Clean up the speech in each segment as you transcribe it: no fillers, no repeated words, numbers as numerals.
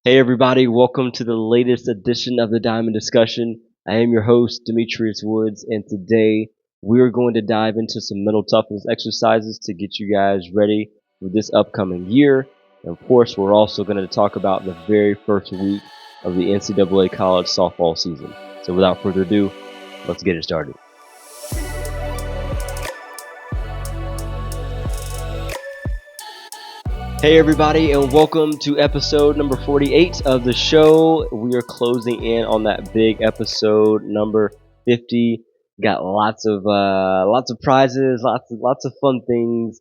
Hey everybody, welcome to the latest edition of the Diamond Discussion. I am your host, Demetrius Woods, and today we are going to dive into some mental toughness exercises to get you guys ready for this upcoming year. And of course, we're also going to talk about the very first week of the NCAA college softball season. So without further ado, let's get it started. Hey everybody, and welcome to episode number 48 of the show. We are closing in on that big episode number 50. Got lots of prizes, lots of fun things.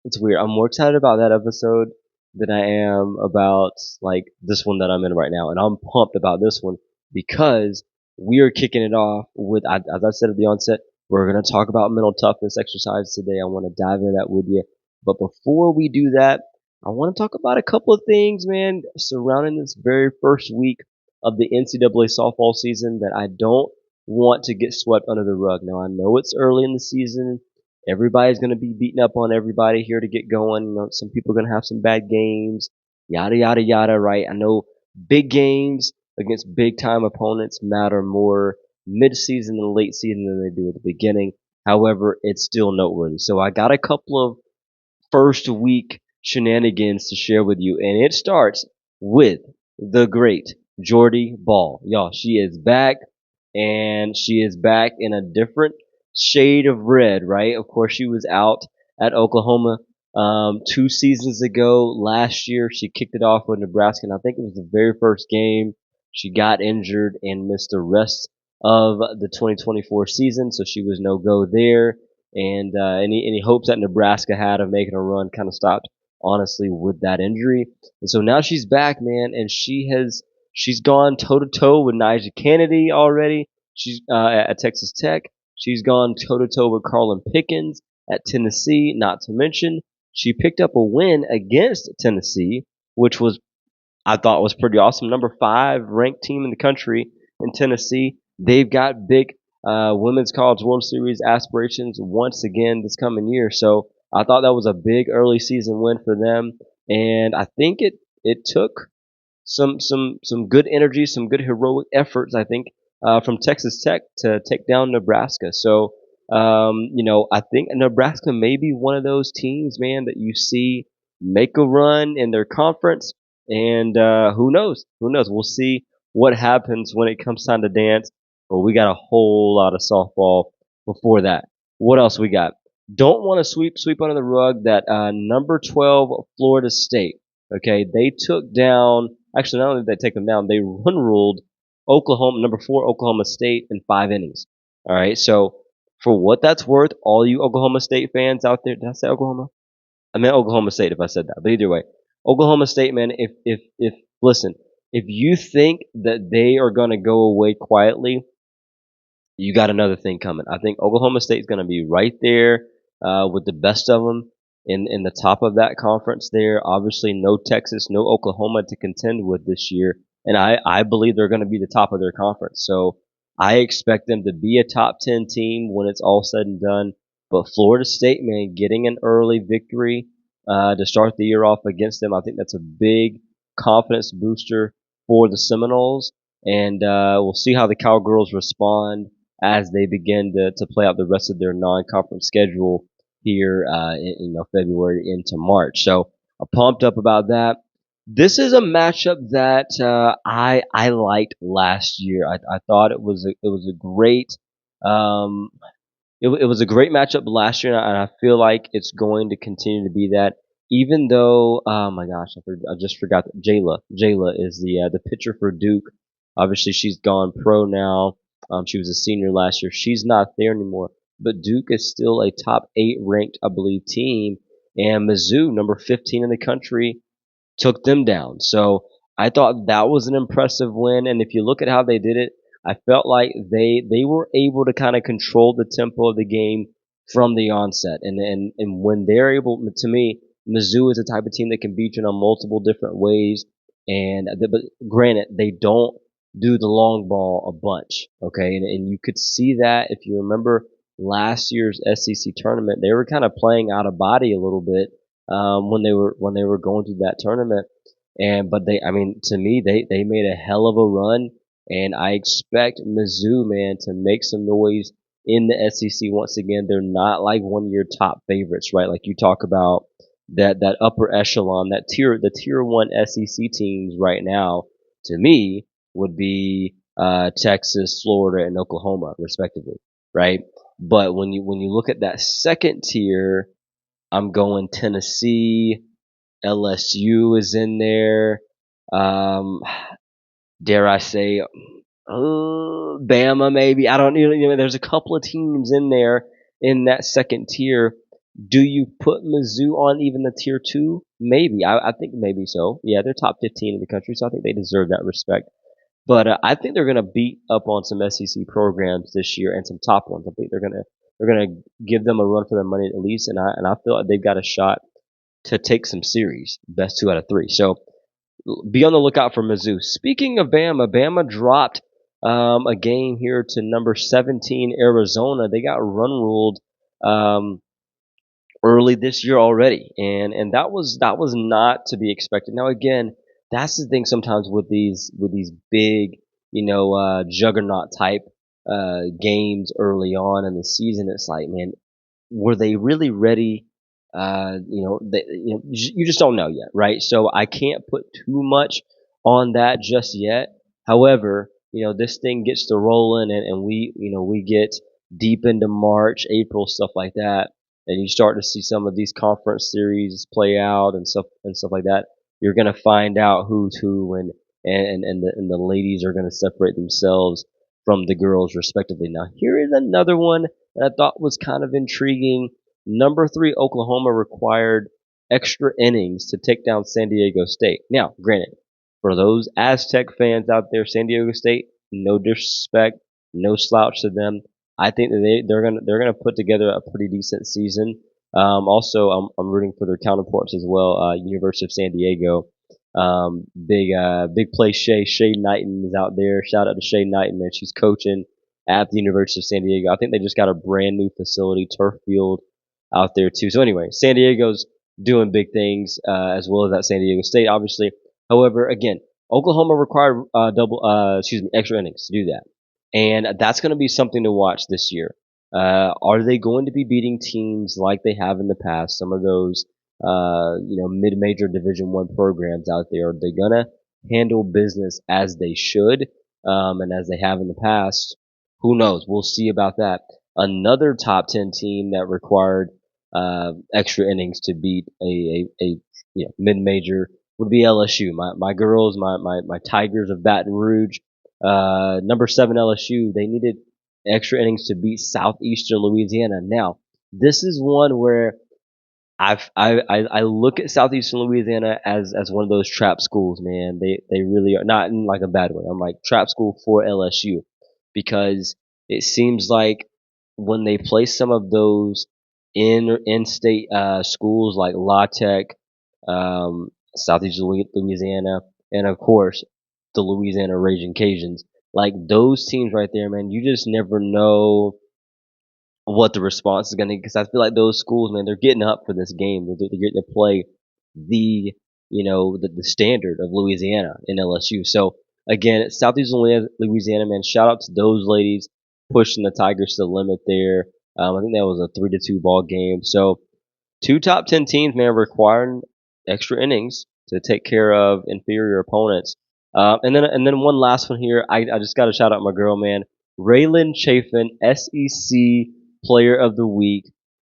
It's weird. I'm more excited about that episode than I am about like this one that I'm in right now, and I'm pumped about this one because we are kicking it off with, as I said at the onset, we're gonna talk about mental toughness exercise today. I want to dive into that with you. But before we do that, I want to talk about a couple of things, man, surrounding this very first week of the NCAA softball season that I don't want to get swept under the rug. Now, I know it's early in the season. Everybody's going to be beating up on everybody here to get going. You know, some people are going to have some bad games, yada, yada, yada, right? I know big games against big time opponents matter more mid-season and late season than they do at the beginning. However, it's still noteworthy. So I got a couple of first week shenanigans to share with you, and it starts with the great Jordy Ball. Y'all, she is back, and she is back in a different shade of red, right? Of course, she was out at Oklahoma 2 seasons ago. Last year, she kicked it off with Nebraska, and I think it was the very first game. She got injured and missed the rest of the 2024 season, so she was no go there. And any hopes that Nebraska had of making a run kind of stopped, honestly, with that injury. And so now she's back, man, and she's gone toe to toe with Nyjah Kennedy already. She's at Texas Tech. She's gone toe to toe with Carlin Pickens at Tennessee. Not to mention, she picked up a win against Tennessee, which was I thought was pretty awesome. Number 5 ranked team in the country in Tennessee. They've got big Women's College World Series aspirations once again this coming year. So I thought that was a big early season win for them, and I think it took some good energy, some good heroic efforts. I think from Texas Tech to take down Nebraska. So I think Nebraska may be one of those teams, man, that you see make a run in their conference, and who knows? Who knows? We'll see what happens when it comes time to dance. But we got a whole lot of softball before that. What else we got? Don't want to sweep under the rug that number 12 Florida State. Okay, they took down. Actually, not only did they take them down, they run ruled Oklahoma, number 4 Oklahoma State in 5 innings. All right, so for what that's worth, all you Oklahoma State fans out there, did I say Oklahoma? I meant Oklahoma State if I said that. But either way, Oklahoma State, man, if listen, if you think that they are going to go away quietly, you got another thing coming. I think Oklahoma State's going to be right there with the best of them in the top of that conference there. Obviously, no Texas, no Oklahoma to contend with this year. And I believe they're going to be the top of their conference. So I expect them to be a top 10 team when it's all said and done. But Florida State, man, getting an early victory to start the year off against them, I think that's a big confidence booster for the Seminoles. And we'll see how the Cowgirls respond as they begin to play out the rest of their non-conference schedule here in February into March. So I'm pumped up about that. This is a matchup that I liked last year. I thought it was a great um, it was a great matchup last year, and I feel like it's going to continue to be that. Even though, oh my gosh, I just forgot that Jayla is the pitcher for Duke. Obviously, she's gone pro now. She was a senior last year. She's not there anymore, but Duke is still a top 8 ranked, I believe, team. And Mizzou, number 15 in the country, took them down. So I thought that was an impressive win. And if you look at how they did it, I felt like they were able to kind of control the tempo of the game from the onset. And when they're able, to me, Mizzou is the type of team that can beat you in multiple different ways. But granted, they don't do the long ball a bunch. Okay. And you could see that if you remember last year's SEC tournament, they were kind of playing out of body a little bit when they were going through that tournament. But I mean, to me, they made a hell of a run, and I expect Mizzou, man, to make some noise in the SEC once again. They're not like one of your top favorites, right? Like you talk about that upper echelon, the tier one SEC teams right now. To me, would be Texas, Florida, and Oklahoma, respectively, right? But when you look at that second tier, I'm going Tennessee. LSU is in there. Um, dare I say, Bama maybe. I don't there's a couple of teams in there in that second tier. Do you put Mizzou on even the tier two? Maybe. I think maybe so. Yeah, they're top 15 in the country, so I think they deserve that respect. But I think they're going to beat up on some SEC programs this year and some top ones. I think they're gonna give them a run for their money at least, and I feel like they've got a shot to take some series, best 2 out of 3. So be on the lookout for Mizzou. Speaking of Bama, Bama dropped a game here to number 17 Arizona. They got run ruled um, early this year already, and that was not to be expected. Now again, that's the thing sometimes with these big juggernaut type games early on in the season. It's like, man, were they really ready? You just don't know yet, right? So I can't put too much on that just yet. However, this thing gets to rolling, and we get deep into March, April, stuff like that, and you start to see some of these conference series play out and stuff like that. You're gonna find out who's who, and the ladies are gonna separate themselves from the girls respectively. Now here is another one that I thought was kind of intriguing. Number 3, Oklahoma required extra innings to take down San Diego State. Now, granted, for those Aztec fans out there, San Diego State, no disrespect, no slouch to them. I think that they're gonna put together a pretty decent season. Also, I'm rooting for their counterparts as well. University of San Diego. Big play Shay Knighton is out there. Shout out to Shay Knighton, man. She's coaching at the University of San Diego. I think they just got a brand new facility, turf field out there too. So anyway, San Diego's doing big things as well as that San Diego State, obviously. However, again, Oklahoma required extra innings to do that, and that's going to be something to watch this year. Are they going to be beating teams like they have in the past? Some of those, mid-major Division One programs out there. Are they gonna handle business as they should, and as they have in the past? Who knows? We'll see about that. Another top 10 team that required extra innings to beat a mid-major would be LSU. My girls, my Tigers of Baton Rouge, number 7 LSU. They needed extra innings to beat Southeastern Louisiana. Now, this is one where I look at Southeastern Louisiana as one of those trap schools, man. They really are, not in like a bad way. I'm like trap school for LSU, because it seems like when they play some of those in state schools like La Tech, Southeastern Louisiana, and of course the Louisiana Raging Cajuns, like those teams right there, man. You just never know what the response is going to, because I feel like those schools, man, they're getting up for this game. They're getting to play the, the standard of Louisiana in LSU. So again, it's Southeastern Louisiana, man. Shout out to those ladies pushing the Tigers to the limit there. I think that was a 3-2 ball game. So 2 top 10 teams, man, requiring extra innings to take care of inferior opponents. And then one last one here. I just got to shout out my girl, man. Raylan Chafin, SEC Player of the Week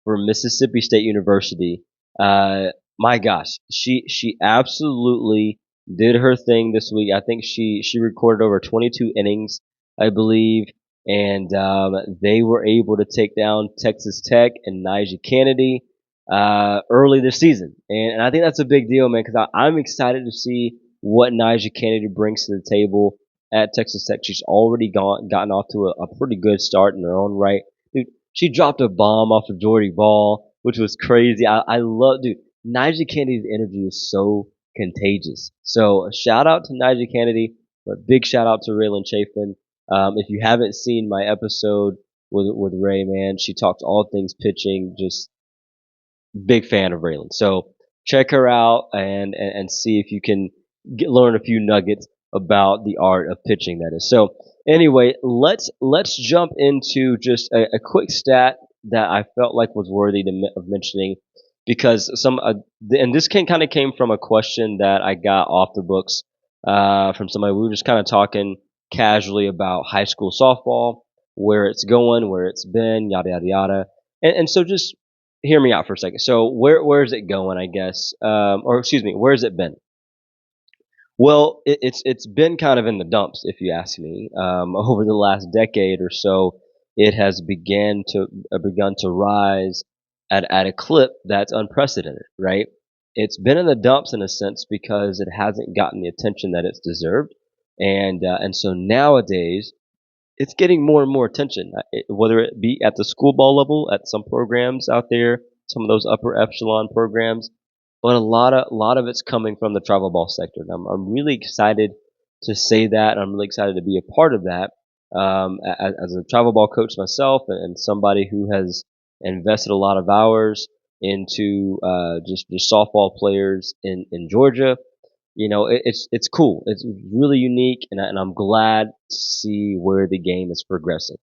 for Mississippi State University. My gosh, she absolutely did her thing this week. I think she recorded over 22 innings, I believe, and they were able to take down Texas Tech and Nyjah Kennedy early this season, and I think that's a big deal, man, because I'm excited to see what Nyjah Kennedy brings to the table at Texas Tech. She's already gotten off to a pretty good start in her own right. Dude, she dropped a bomb off of Jordy Ball, which was crazy. I love, dude. Nyjah Kennedy's energy is so contagious. So a shout out to Nyjah Kennedy, but big shout out to Raylan Chafin. If you haven't seen my episode with Ray, man, she talks all things pitching. Just big fan of Raylan. So check her out and see if you can learn a few nuggets about the art of pitching. That is. So anyway, let's jump into just a quick stat that I felt like was worthy of mentioning because and this kind of came from a question that I got off the books from somebody. We were just kind of talking casually about high school softball, where it's going, where it's been, yada yada yada, and so just hear me out for a second. So where's it going? I guess, or excuse me, where's it been? Well, it's been kind of in the dumps, if you ask me. Over the last decade or so, it has begun to rise at a clip that's unprecedented, right? It's been in the dumps in a sense because it hasn't gotten the attention that it's deserved, and so nowadays it's getting more and more attention, whether it be at the school ball level, at some programs out there, some of those upper epsilon programs, but a lot of it's coming from the travel ball sector. And I'm really excited to say that. I'm really excited to be a part of that. As a travel ball coach myself, and somebody who has invested a lot of hours into just softball players in Georgia, it's cool. It's really unique, and I'm glad to see where the game is progressing.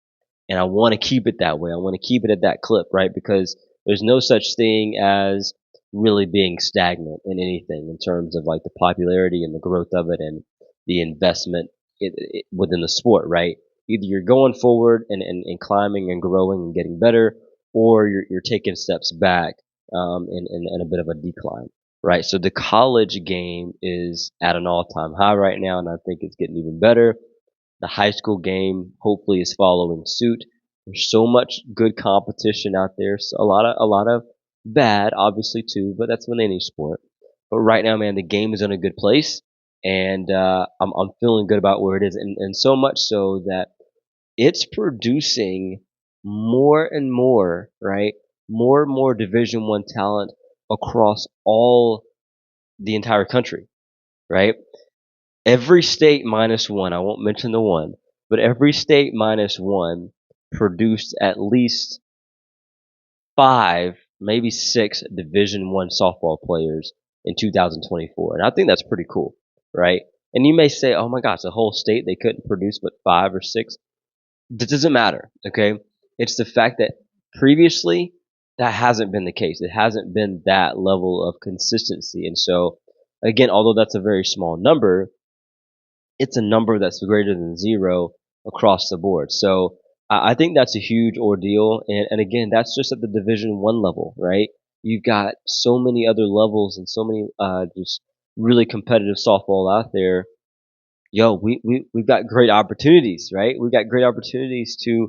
And I want to keep it that way. I want to keep it at that clip, right? Because there's no such thing as really being stagnant in anything in terms of like the popularity and the growth of it and the investment within the sport, right? Either you're going forward and climbing and growing and getting better, or you're taking steps back in a bit of a decline, right? So the college game is at an all-time high right now, and I think it's getting even better. The high school game hopefully is following suit. There's so much good competition out there. So a lot of bad, obviously too, but that's with any sport. But right now, man, the game is in a good place, and I'm feeling good about where it is, and so much so that it's producing more and more, right? More and more Division One talent across all the entire country, right? Every state minus one, I won't mention the one, but every state minus one produced at least five, maybe six Division One softball players in 2024. And I think that's pretty cool, right? And you may say, oh my gosh, the whole state, they couldn't produce but five or six. That doesn't matter, okay? It's the fact that previously that hasn't been the case. It hasn't been that level of consistency. And so, again, although that's a very small number, it's a number that's greater than zero across the board. So I think that's a huge ordeal. And again, that's just at the Division One level, right? You've got so many other levels and so many just really competitive softball out there. Yo, we've got great opportunities, right? We've got great opportunities to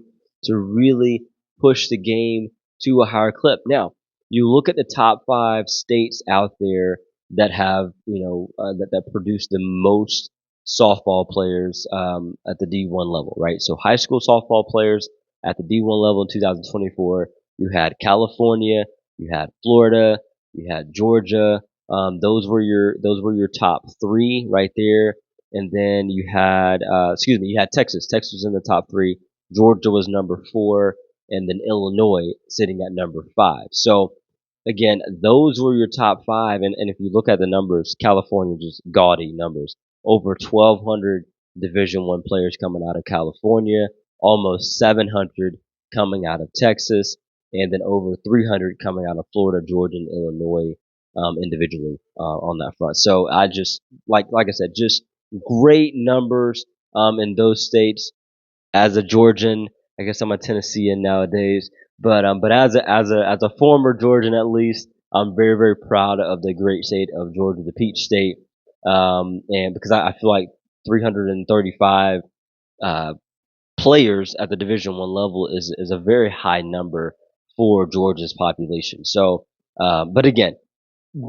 really push the game to a higher clip. Now, you look at the top five states out there that have, that produce the most softball players at the D1 level, right? So high school softball players at the D1 level in 2024, you had California, you had Florida, you had Georgia. Those were your top three right there, and then you had Texas. Texas was in the top three. Georgia was number four, and then Illinois sitting at number five. So again, those were your top five. And if you look at the numbers, California just gaudy numbers. Over 1,200 Division One players coming out of California, almost 700 coming out of Texas, and then over 300 coming out of Florida, Georgia, and Illinois individually on that front. So I just like I said, just great numbers in those states. As a Georgian, I guess I'm a Tennessean nowadays, but as a former Georgian at least, I'm very very proud of the great state of Georgia, the Peach State, and because I feel like 335 uh, players at the Division One level is a very high number for Georgia's population. So, but again,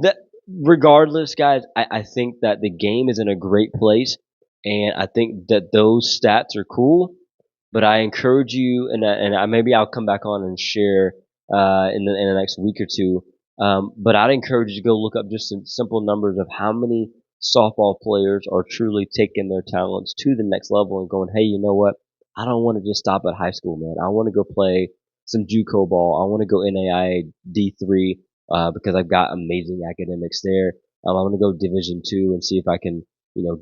that regardless, guys, I think that the game is in a great place, and I think that those stats are cool. But I encourage you, maybe I'll come back on and share in the next week or two. But I'd encourage you to go look up just some simple numbers of how many softball players are truly taking their talents to the next level and going, hey, you know what? I don't want to just stop at high school, man. I want to go play some JUCO ball. I want to go NAIA D3 because I've got amazing academics there. I'm going to go Division 2 and see if I can,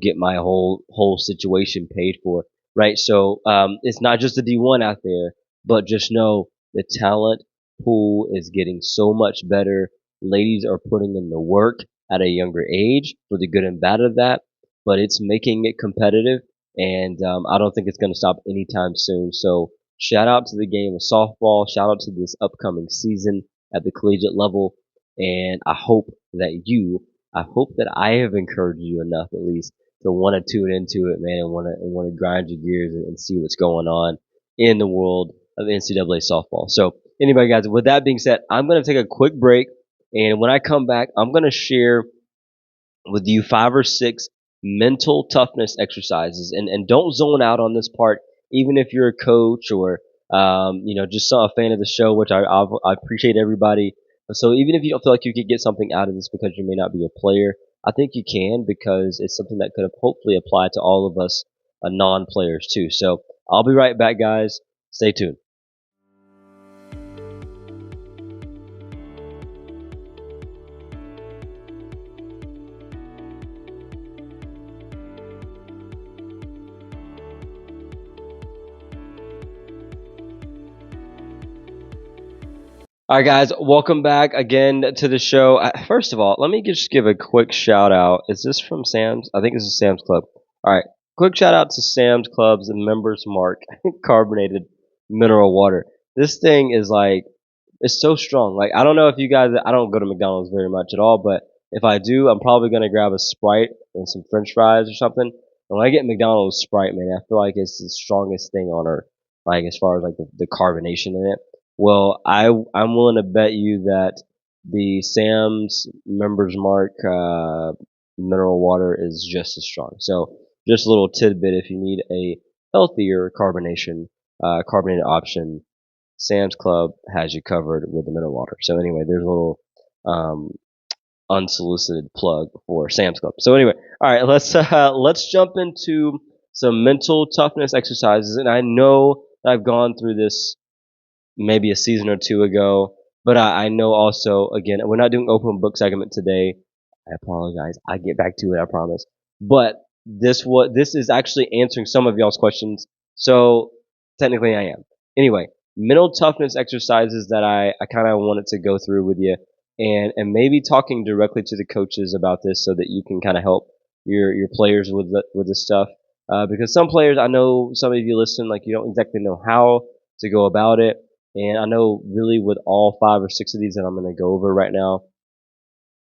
get my whole situation paid for. Right. So, it's not just the D1 out there, but just know the talent pool is getting so much better. Ladies are putting in the work at a younger age for the good and bad of that, but it's making it competitive. And, I don't think it's going to stop anytime soon. So shout out to the game of softball. Shout out to this upcoming season at the collegiate level. And I hope that I have encouraged you enough at least to want to tune into it, man, and want to grind your gears and see what's going on in the world of NCAA softball. So anyway, guys, with that being said, I'm going to take a quick break. And when I come back, I'm going to share with you 5 or 6 mental toughness exercises. And don't zone out on this part, even if you're a coach or, just a fan of the show, which I appreciate everybody. So even if you don't feel like you could get something out of this because you may not be a player, I think you can because it's something that could hopefully apply to all of us non-players too. So I'll be right back, guys. Stay tuned. All right, guys, welcome back again to the show. First of all, let me just give a quick shout out. Is this from Sam's? I think this is Sam's Club. All right, quick shout out to Sam's Club's Members Mark carbonated mineral water. This thing is like, it's so strong. Like, I don't know if you guys, I don't go to McDonald's very much at all, but if I do, I'm probably going to grab a Sprite and some French fries or something. And when I get McDonald's Sprite, man, I feel like it's the strongest thing on earth, like as far as like the carbonation in it. Well, I'm willing to bet you that the Sam's Members Mark mineral water is just as strong. So just a little tidbit: if you need a healthier carbonated option, Sam's Club has you covered with the mineral water. So anyway, there's a little um, unsolicited plug for Sam's Club. So anyway, all right, let's jump into some mental toughness exercises. And I know that I've gone through this maybe a season or two ago. But I know also, again, we're not doing open book segment today. I apologize. I get back to it, I promise. But this is actually answering some of y'all's questions. So technically I am. Anyway, mental toughness exercises that I kind of wanted to go through with you and maybe talking directly to the coaches about this so that you can kind of help your players with this stuff. Because some players, I know some of you listen, like you don't exactly know how to go about it. And I know really with all 5 or 6 of these that I'm going to go over right now,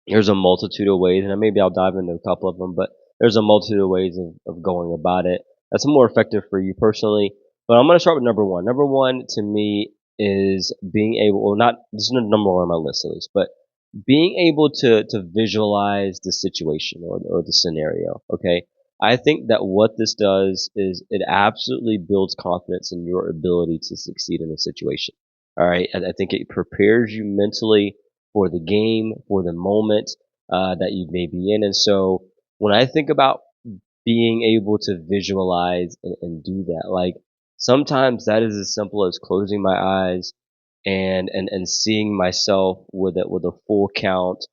there's a multitude of ways, and maybe I'll dive into a couple of them, but there's a multitude of ways of going about it. That's more effective for you personally. But I'm going to start with number one. Number one to me is being able, well, not, this is not number one on my list at least, but being able to visualize the situation or the scenario. Okay. I think that what this does is it absolutely builds confidence in your ability to succeed in a situation. All right. I think it prepares you mentally for the game, for the moment that you may be in. And so when I think about being able to visualize and do that, like sometimes that is as simple as closing my eyes and seeing myself with a full count,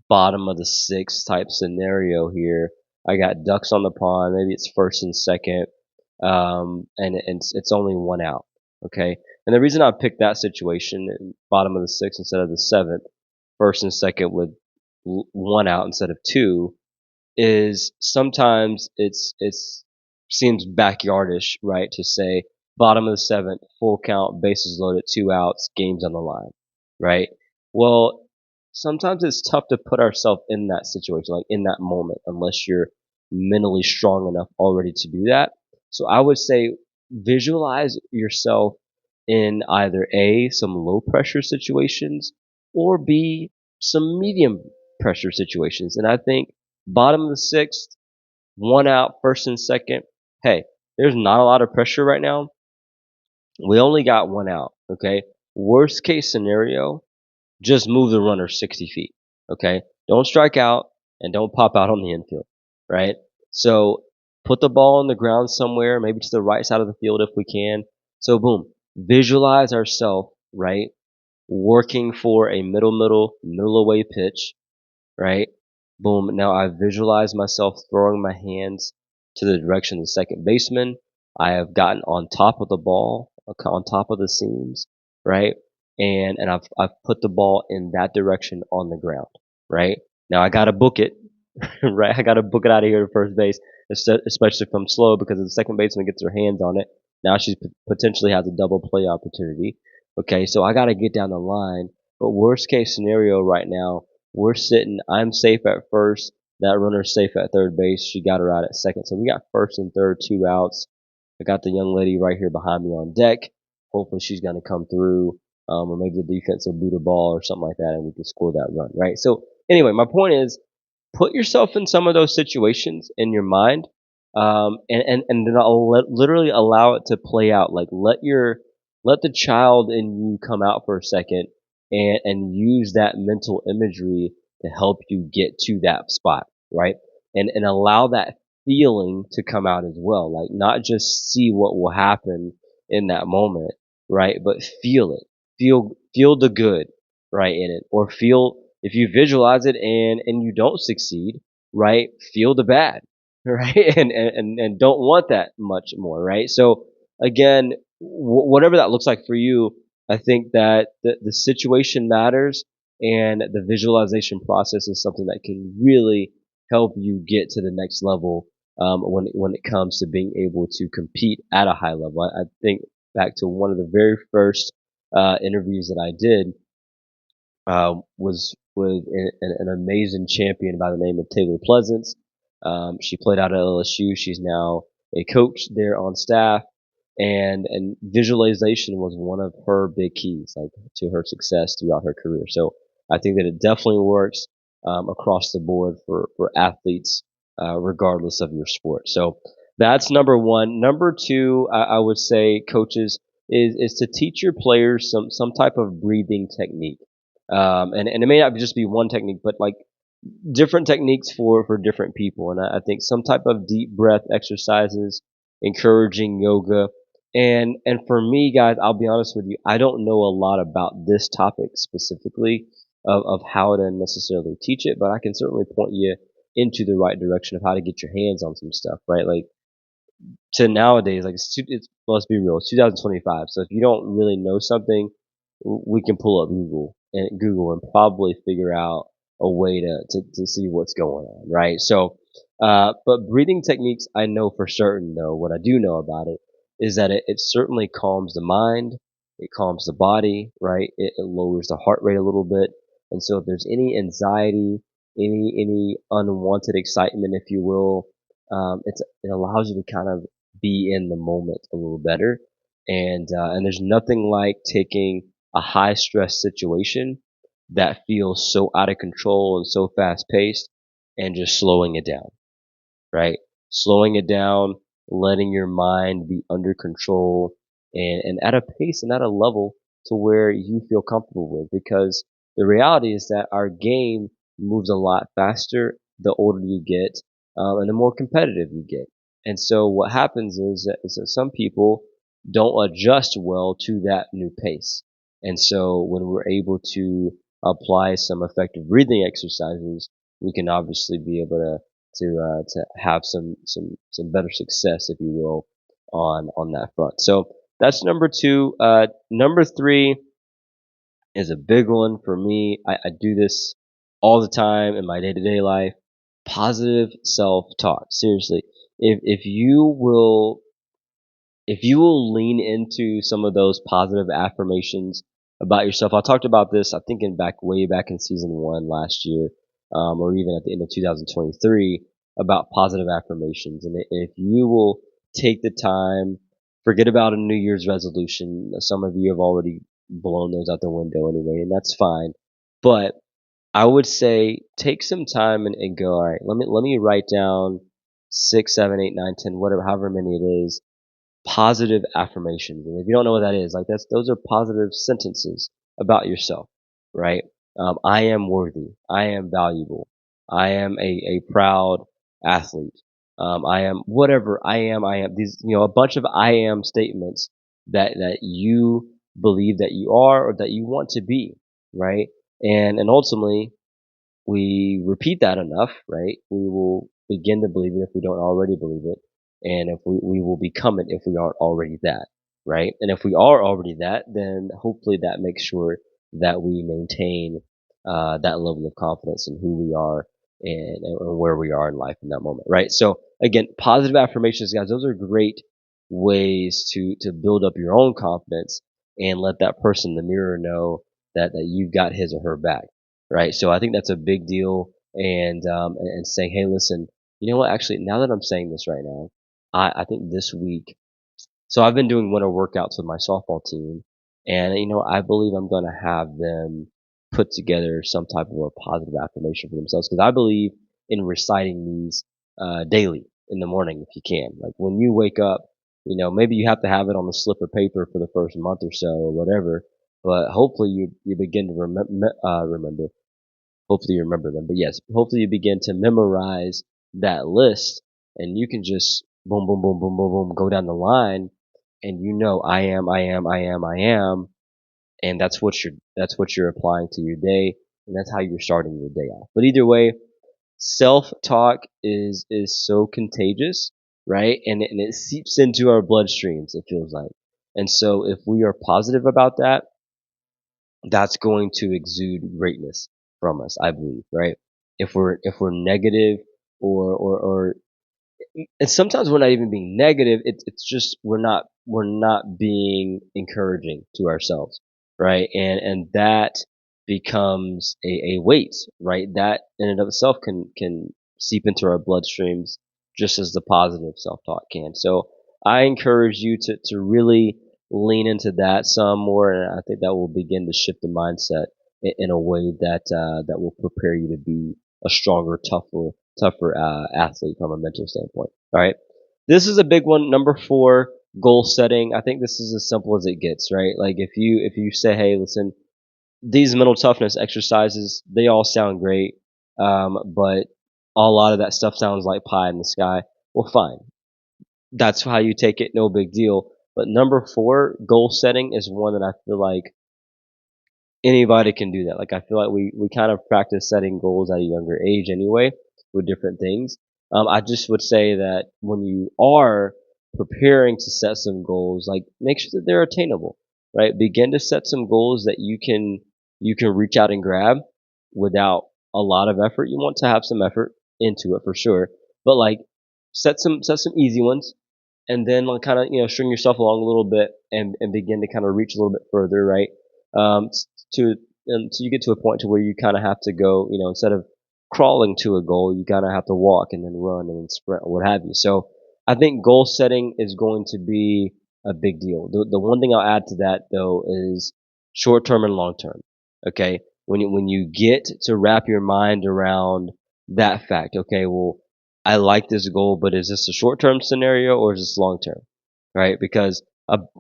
bottom of the sixth type scenario here. I got ducks on the pond. Maybe it's first and second, and it's only one out. Okay, and the reason I picked that situation, bottom of the sixth instead of the seventh, first and second with one out instead of two, is sometimes it's seems backyardish, right? To say bottom of the seventh, full count, bases loaded, 2 outs, games on the line, right? Well, sometimes it's tough to put ourselves in that situation, like in that moment, unless you're mentally strong enough already to do that. So I would say visualize yourself in either A, some low pressure situations, or B, some medium pressure situations. And I think bottom of the sixth, one out, first and second. Hey, there's not a lot of pressure right now. We only got one out. Okay. Worst case scenario, just move the runner 60 feet. Okay. Don't strike out and don't pop out on the infield. Right. So put the ball on the ground somewhere, maybe to the right side of the field if we can. So boom, visualize ourselves, right? Working for a middle away pitch, right? Boom. Now I visualize myself throwing my hands to the direction of the second baseman. I have gotten on top of the ball, on top of the seams, right? And I've put the ball in that direction on the ground, right? Now I gotta book it, right? I gotta book it out of here to first base, especially if I'm slow because if the second baseman gets her hands on it, now she potentially has a double play opportunity. Okay, so I gotta get down the line. But worst case scenario right now, we're sitting, I'm safe at first. That runner's safe at third base. She got her out at second. So we got first and third, 2 outs. I got the young lady right here behind me on deck. Hopefully she's going to come through, or maybe the defense will boot a ball or something like that and we can score that run, right? So anyway, my point is put yourself in some of those situations in your mind, and then I'll literally allow it to play out. Like let the child in you come out for a second and use that mental imagery to help you get to that spot, right? And allow that feeling to come out as well. Like not just see what will happen in that moment, right? But feel it. Feel the good, right, in it. Or feel if you visualize it and you don't succeed, right? Feel the bad, right? And don't want that much more, right? So again, whatever that looks like for you, I think that the situation matters and the visualization process is something that can really help you get to the next level when it comes to being able to compete at a high level. I think back to one of the very first interviews that I did was with an amazing champion by the name of Taylor Pleasance. She played out at LSU. She's now a coach there on staff, and visualization was one of her big keys, like to her success throughout her career. So I think that it definitely works across the board for athletes, regardless of your sport. So that's number one. Number two, I would say, coaches, is to teach your players some type of breathing technique. And it may not just be one technique, but like different techniques for different people. And I think some type of deep breath exercises, encouraging yoga. And for me, guys, I'll be honest with you, I don't know a lot about this topic specifically of how to necessarily teach it, but I can certainly point you into the right direction of how to get your hands on some stuff, right? Like to nowadays, like let's be real, it's 2025. So if you don't really know something, we can pull up Google and probably figure out a way to see what's going on, right? So, but breathing techniques, I know for certain though, what I do know about it is that it certainly calms the mind, it calms the body, right? It lowers the heart rate a little bit. And so if there's any anxiety, any unwanted excitement, if you will, it allows you to kind of be in the moment a little better. And there's nothing like taking a high stress situation that feels so out of control and so fast paced and just slowing it down, right? Slowing it down, letting your mind be under control and at a pace and at a level to where you feel comfortable with. Because the reality is that our game moves a lot faster the older you get, and the more competitive you get. And so what happens is that some people don't adjust well to that new pace. And so when we're able to apply some effective breathing exercises, we can obviously be able to have some better success, if you will, on that front. So that's number two. Number three is a big one for me. I do this all the time in my day to day life. Positive self talk. Seriously, if you will lean into some of those positive affirmations about yourself. I talked about this, I think, way back in season one last year, or even at the end of 2023, about positive affirmations. And if you will take the time, forget about a New Year's resolution. Some of you have already blown those out the window anyway, and that's fine. But I would say take some time and go, all right, let me write down 6, 7, 8, 9, 10, whatever, however many it is, positive affirmations. And if you don't know what that is, like those are positive sentences about yourself, right? I am worthy. I am valuable. I am a proud athlete. I am whatever I am these, a bunch of I am statements that you believe that you are or that you want to be, right? And ultimately we repeat that enough, right, we will begin to believe it if we don't already believe it. And if we will become it if we aren't already that, right? And if we are already that, then hopefully that makes sure that we maintain that level of confidence in who we are and where we are in life in that moment, right? So again, positive affirmations, guys, those are great ways to build up your own confidence and let that person in the mirror know that you've got his or her back, right? So I think that's a big deal. And saying, hey, listen, you know what? Actually, now that I'm saying this right now, I think this week, so I've been doing winter workouts with my softball team, and I believe I'm going to have them put together some type of a positive affirmation for themselves because I believe in reciting these daily in the morning if you can. Like when you wake up, maybe you have to have it on the slip of paper for the first month or so or whatever, but hopefully you begin to remember. Hopefully you remember them. But yes, hopefully you begin to memorize that list and you can just boom, boom, boom, boom, boom, boom, go down the line and I am, I am, I am, I am. And that's what you're applying to your day. And that's how you're starting your day off. But either way, self-talk is so contagious, right? And it seeps into our bloodstreams, it feels like. And so if we are positive about that, that's going to exude greatness from us, I believe, right? If we're negative or and sometimes we're not even being negative, it's just we're not being encouraging to ourselves, right? And that becomes a weight, right? That in and of itself can seep into our bloodstreams just as the positive self-talk can. So I encourage you to really lean into that some more, and I think that will begin to shift the mindset in a way that will prepare you to be a stronger, tougher athlete from a mental standpoint. All right. This is a big one. Number 4, goal setting. I think this is as simple as it gets, right? Like if you say, hey, listen, these mental toughness exercises, they all sound great, but a lot of that stuff sounds like pie in the sky. Well, fine. That's how you take it. No big deal. But number 4, goal setting is one that I feel like anybody can do that. Like I feel like we kind of practice setting goals at a younger age anyway with different things. I just would say that when you are preparing to set some goals, like make sure that they're attainable, right? Begin to set some goals that you can reach out and grab without a lot of effort. You want to have some effort into it for sure, but like set some easy ones and then like kind of string yourself along a little bit and begin to kind of reach a little bit further, right? Um, to so you get to a point to where you kind of have to go, instead of crawling to a goal, you kind of have to walk and then run and then sprint or what have you. So I think goal setting is going to be a big deal. The one thing I'll add to that though is short term and long term. Okay, when you get to wrap your mind around that fact, okay, well, I like this goal, but is this a short term scenario or is this long term? Right? Because,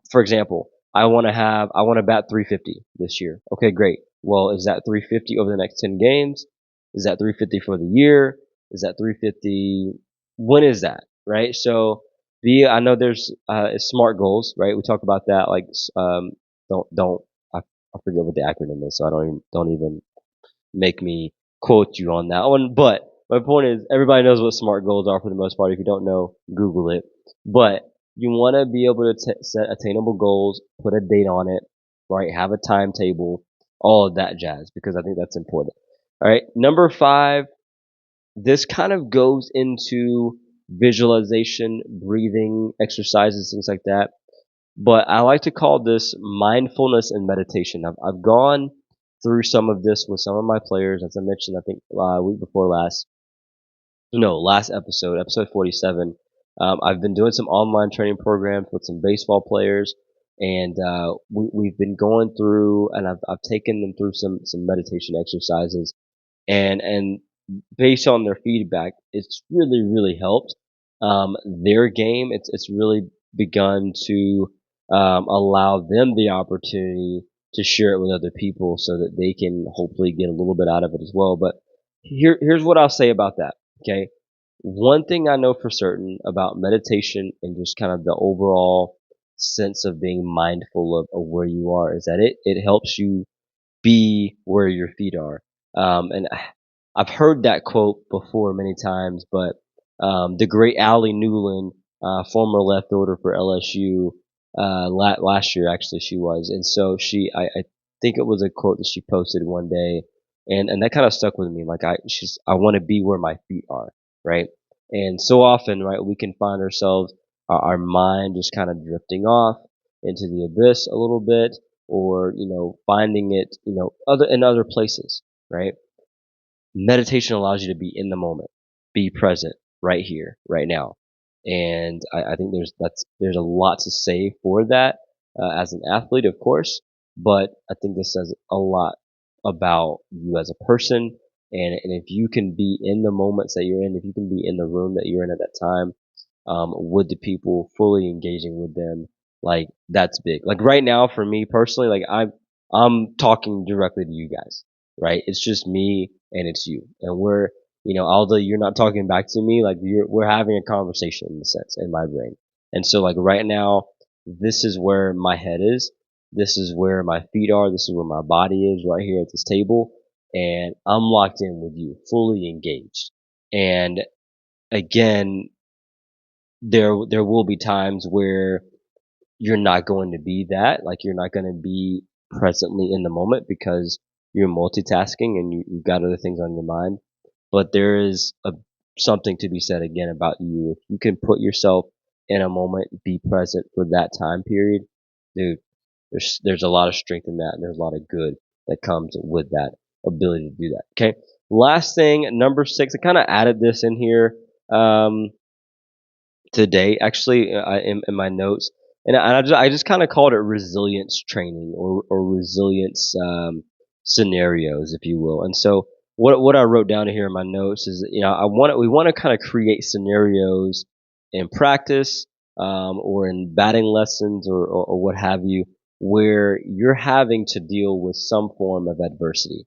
for example, I want to bat 350 this year. Okay, great. Well, is that 350 over the next 10 games? Is that 350 for the year? Is that 350? When is that? Right? So, I know there's smart goals, right? We talk about that, like, don't, I forget what the acronym is, so I don't even make me quote you on that one. But my point is, everybody knows what SMART goals are for the most part. If you don't know, Google it. But you want to be able to set attainable goals, put a date on it, right? Have a timetable, all of that jazz, because I think that's important. All right. Number 5, this kind of goes into visualization, breathing exercises, things like that. But I like to call this mindfulness and meditation. I've gone through some of this with some of my players, as I mentioned, I think week before last. No, last episode 47. I've been doing some online training programs with some baseball players, and we've been going through, and I've taken them through some meditation exercises, and based on their feedback, it's really really helped their game. It's really begun to allow them the opportunity to share it with other people so that they can hopefully get a little bit out of it as well. But here's what I'll say about that. Okay, one thing I know for certain about meditation and just kind of the overall sense of being mindful of where you are is that it helps you be where your feet are. And I've heard that quote before many times, but the great Allie Newland, former left fielder for LSU, last year actually she was, and so I think it was a quote that she posted one day, and that kind of stuck with me. Like I want to be where my feet are, right? And so often, right, we can find ourselves, our mind just kind of drifting off into the abyss a little bit, or finding it, in other places, right? Meditation allows you to be in the moment, be present right here, right now. And I think there's a lot to say for that, as an athlete, of course, but I think this says a lot about you as a person. And if you can be in the moments that you're in, if you can be in the room that you're in at that time, with the people, fully engaging with them, like that's big. Like right now for me personally, like I'm talking directly to you guys, right? It's just me and it's you. And although you're not talking back to me, like we're having a conversation in a sense in my brain. And so like right now, this is where my head is. This is where my feet are. This is where my body is right here at this table. And I'm locked in with you, fully engaged. And again, there will be times where you're not going to be that, like you're not going to be presently in the moment because you're multitasking and you've got other things on your mind. But there is something to be said again about you. If you can put yourself in a moment, be present for that time period, dude, there's a lot of strength in that, and there's a lot of good that comes with that ability to do that. Okay. Last thing, number 6, I kind of added this in here. Today, actually, in my notes, and I just kind of called it resilience training, or resilience, scenarios, if you will. And so what I wrote down here in my notes is, we want to kind of create scenarios in practice, or in batting lessons, or what have you, where you're having to deal with some form of adversity,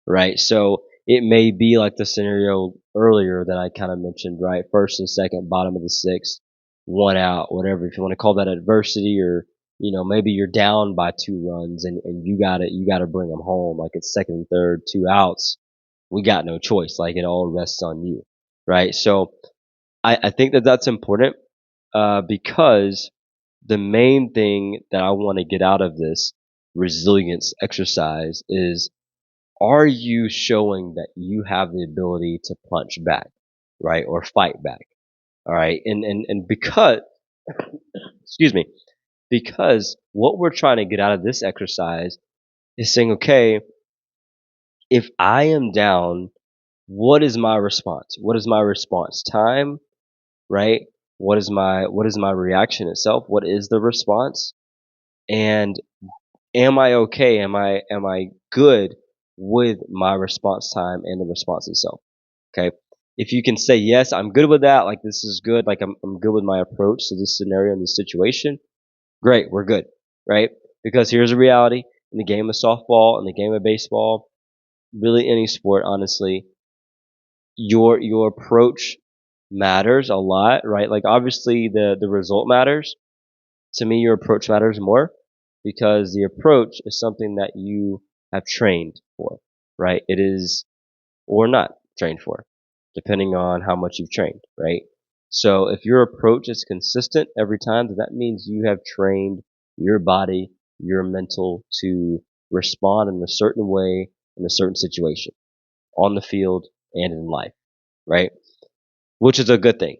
right? So it may be like the scenario earlier that I kind of mentioned, right? First and second, bottom of the sixth, one out, whatever. If you want to call that adversity, or maybe you're down by 2 runs, and you gotta bring them home. Like it's second and third, 2 outs. We got no choice. Like it all rests on you, right? So I think that that's important, because the main thing that I want to get out of this resilience exercise is, are you showing that you have the ability to punch back, right? Or fight back? All right. And because, excuse me, because what we're trying to get out of this exercise is saying, okay, if I am down, what is my response? What is my response time, right? What is my reaction itself? What is the response? And am I okay? Am I good with my response time and the response itself? Okay. If you can say, yes, I'm good with that, like this is good, like I'm good with my approach to this scenario and this situation, great, we're good, right? Because here's the reality: in the game of softball, in the game of baseball, really any sport, honestly, your approach matters a lot, right? Like obviously the result matters. To me, your approach matters more, because the approach is something that you have trained for, right? It is, or not trained for, depending on how much you've trained, right? So if your approach is consistent every time, then that means you have trained your body, your mental, to respond in a certain way in a certain situation, on the field and in life, right? Which is a good thing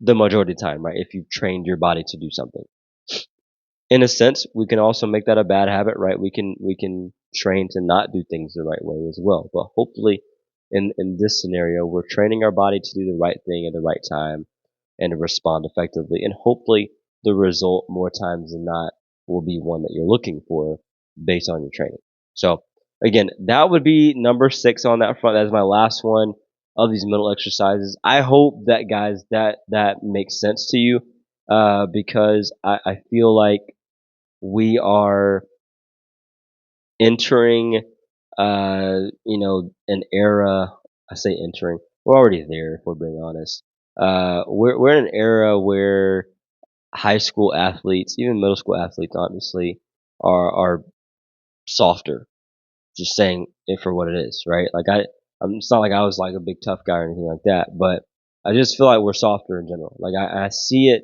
the majority of the time, right? If you've trained your body to do something. In a sense, we can also make that a bad habit, right? We can train to not do things the right way as well. But hopefully, in this scenario, we're training our body to do the right thing at the right time and to respond effectively. And hopefully, the result more times than not will be one that you're looking for based on your training. So again, that would be number 6 on that front. That's my last one of these mental exercises. I hope that, guys, that makes sense to you, because I feel like we are entering, an era. I say entering, we're already there, if we're being honest. We're in an era where high school athletes, even middle school athletes, honestly, are softer. Just saying it for what it is, right? Like It's not like I was like a big tough guy or anything like that, but I just feel like we're softer in general. Like I see it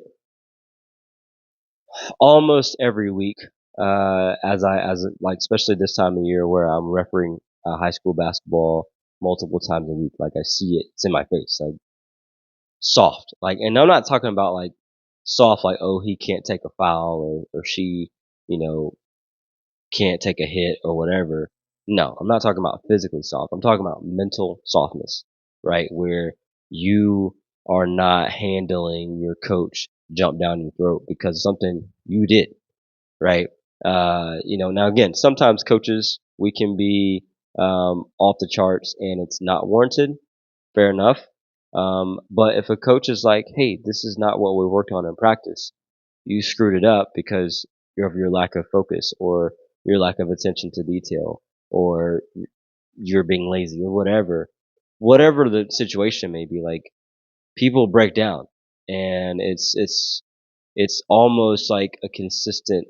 almost every week, like especially this time of year where I'm refereeing high school basketball multiple times a week. Like I see it, it's in my face, like soft. Like, and I'm not talking about like soft, like oh he can't take a foul or she, you know, can't take a hit or whatever. No, I'm not talking about physically soft. I'm talking about mental softness, right? Where you are not handling your coach jump down your throat because of something you did, right? Now again, sometimes coaches, we can be, off the charts and it's not warranted. Fair enough. But if a coach is like, hey, this is not what we worked on in practice, you screwed it up because of your lack of focus or your lack of attention to detail or you're being lazy or whatever the situation may be, like people break down and it's almost like a consistent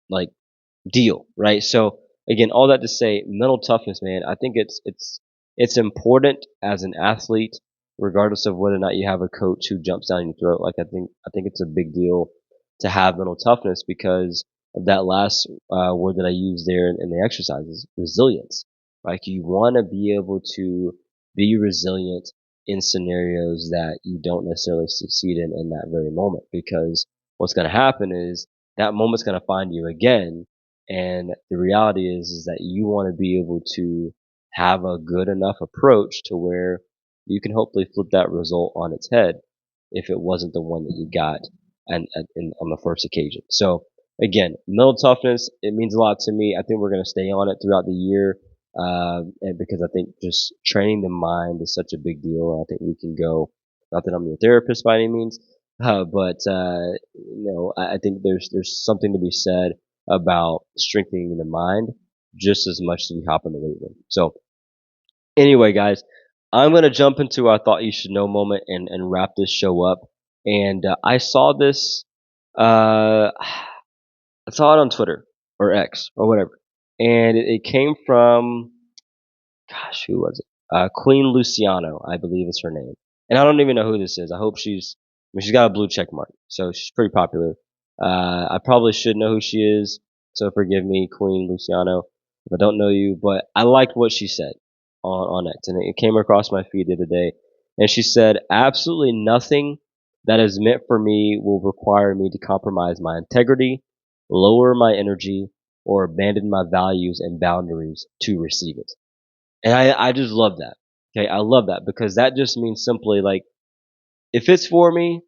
like deal, right? So again, all that to say, mental toughness, man, I think it's important as an athlete, regardless of whether or not you have a coach who jumps down your throat. Like I think it's a big deal to have mental toughness because of that last word that I used there in the exercises, resilience. Like you want to be able to be resilient in scenarios that you don't necessarily succeed in that very moment because what's going to happen is that moment's going to find you again and the reality is that you want to be able to have a good enough approach to where you can hopefully flip that result on its head if it wasn't the one that you got on the first occasion. So again, mental toughness, it means a lot to me. I think we're going to stay on it throughout the year. And because I think just training the mind is such a big deal. I think we can go, not that I'm your therapist by any means, I think there's something to be said about strengthening the mind just as much as we hop in the weight room. So anyway, guys, I'm going to jump into our thought you should know moment and wrap this show up. And I saw this, I saw it on Twitter or X or whatever. And it came from, gosh, who was it? Queen Luciano, I believe is her name. And I don't even know who this is. I hope she's got a blue check mark. So she's pretty popular. I probably should know who she is. So forgive me, Queen Luciano, if I don't know you, but I liked what she said on X and it came across my feed the other day. And she said, absolutely nothing that is meant for me will require me to compromise my integrity, lower my energy, or abandon my values and boundaries to receive it. And I just love that. Okay, I love that because that just means simply like if it's for me,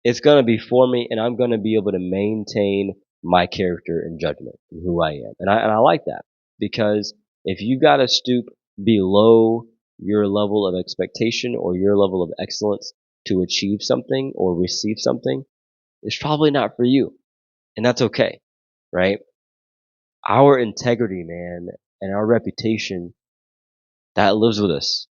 it's gonna be for me, and I'm gonna be able to maintain my character and judgment and who I am. And I like that because if you gotta stoop below your level of expectation or your level of excellence to achieve something or receive something, it's probably not for you, and that's okay, right? Our integrity, man, and our reputation that lives with us.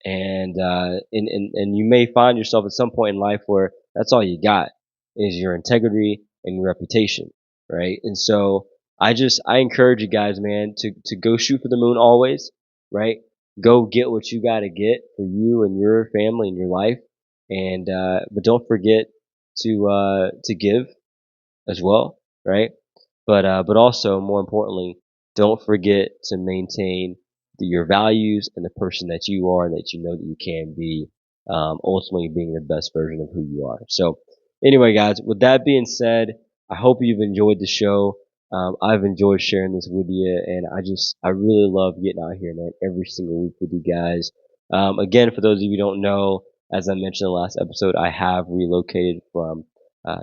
And you may find yourself at some point in life where that's all you got is your integrity and your reputation, right? And so I encourage you guys, man, to go shoot for the moon always, right? Go get what you got to get for you and your family and your life, and but don't forget to give as well, right? But also more importantly, don't forget to maintain your values and the person that you are, that you know that you can be, ultimately being the best version of who you are. So anyway, guys, with that being said, I hope you've enjoyed the show. I've enjoyed sharing this with you and I really love getting out here, man, every single week with you guys. Again, for those of you who don't know, as I mentioned in the last episode, I have relocated from,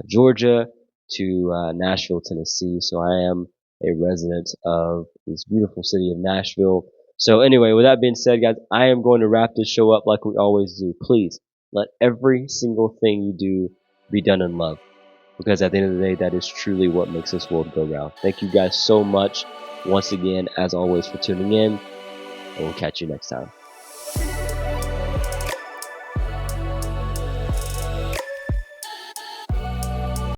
Georgia to Nashville, Tennessee. So I am a resident of this beautiful city of Nashville. So anyway, with that being said, guys, I am going to wrap this show up like we always do. Please let every single thing you do be done in love, because at the end of the day, that is truly what makes this world go round. Thank you guys so much once again, as always, for tuning in, and we'll catch you next time.